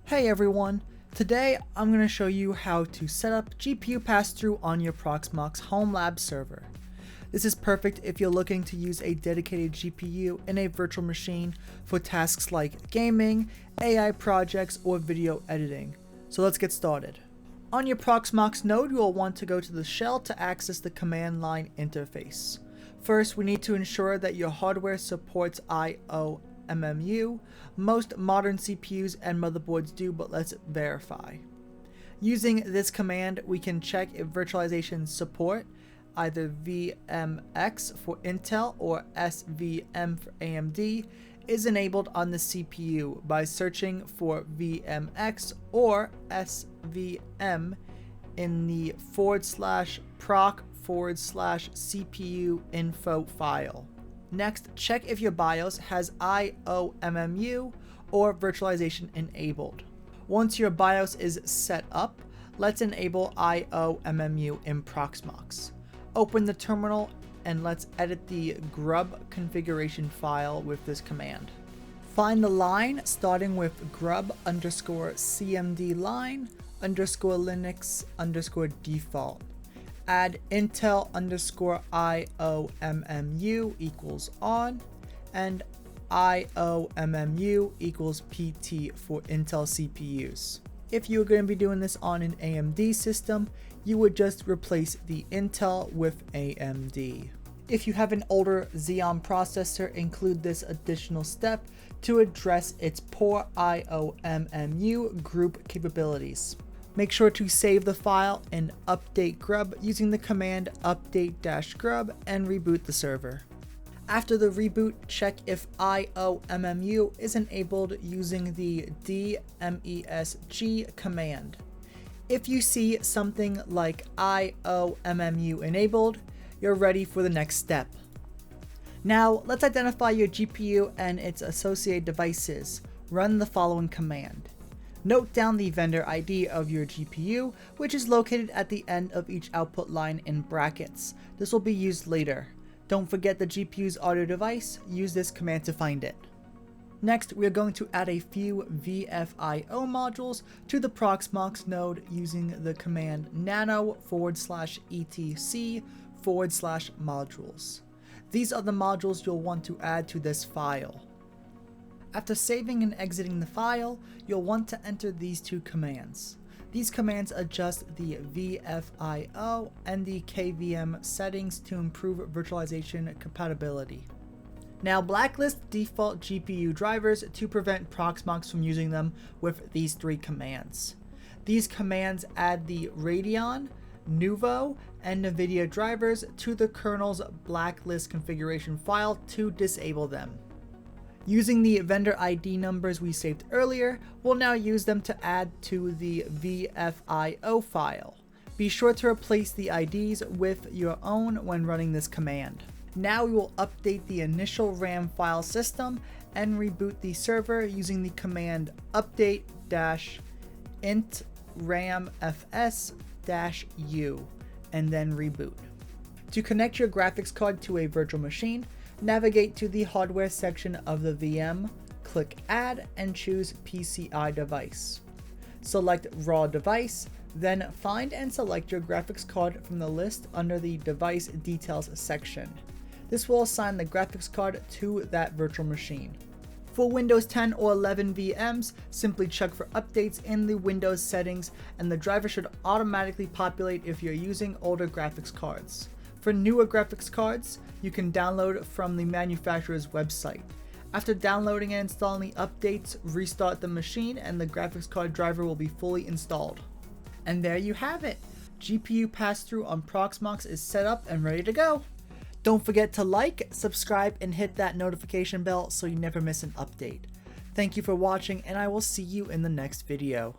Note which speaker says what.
Speaker 1: Hey everyone, today I'm going to show you how to set up GPU Passthrough on your Proxmox home lab server. This is perfect if you're looking to use a dedicated GPU in a virtual machine for tasks like gaming, AI projects, or video editing. So let's get started. On your Proxmox node, you will want to go to the shell to access the command line interface. First, we need to ensure that your hardware supports IOMMU. Most modern CPUs and motherboards do, but let's verify. Using this command, we can check if virtualization support, either VMX for Intel or SVM for AMD, is enabled on the CPU by searching for VMX or SVM in the /proc/CPU info file. Next, check if your BIOS has IOMMU or virtualization enabled. Once your BIOS is set up, let's enable IOMMU in Proxmox. Open the terminal and let's edit the grub configuration file with this command. Find the line starting with grub_cmd line _linux _default. Add Intel_IOMMU equals on and IOMMU equals PT for Intel CPUs. If you're going to be doing this on an AMD system, you would just replace the Intel with AMD. If you have an older Xeon processor, include this additional step to address its poor IOMMU group capabilities. Make sure to save the file in update-grub using the command update-grub and reboot the server. After the reboot, check if IOMMU is enabled using the dmesg command. If you see something like IOMMU enabled, you're ready for the next step. Now, let's identify your GPU and its associated devices. Run the following command. Note down the vendor ID of your GPU, which is located at the end of each output line in brackets. This will be used later. Don't forget the GPU's audio device. Use this command to find it. Next, we are going to add a few VFIO modules to the Proxmox node using the command nano/etc/modules. These are the modules you'll want to add to this file. After saving and exiting the file, you'll want to enter these two commands. These commands adjust the VFIO and the KVM settings to improve virtualization compatibility. Now, blacklist default GPU drivers to prevent Proxmox from using them with these three commands. These commands add the Radeon, Nuvo, and NVIDIA drivers to the kernel's blacklist configuration file to disable them. Using the vendor ID numbers we saved earlier, we'll now use them to add to the VFIO file. Be sure to replace the IDs with your own when running this command. Now we will update the initial RAM file system and reboot the server using the command update-int ramfs-u and then reboot. To connect your graphics card to a virtual machine, navigate to the hardware section of the VM, click Add, and choose PCI device. Select Raw device, then find and select your graphics card from the list under the Device Details section. This will assign the graphics card to that virtual machine. For Windows 10 or 11 VMs, simply check for updates in the Windows settings, and the driver should automatically populate if you're using older graphics cards. For newer graphics cards, you can download from the manufacturer's website. After downloading and installing the updates, restart the machine and the graphics card driver will be fully installed. And there you have it! GPU Passthrough on Proxmox is set up and ready to go! Don't forget to like, subscribe, and hit that notification bell so you never miss an update. Thank you for watching, and I will see you in the next video.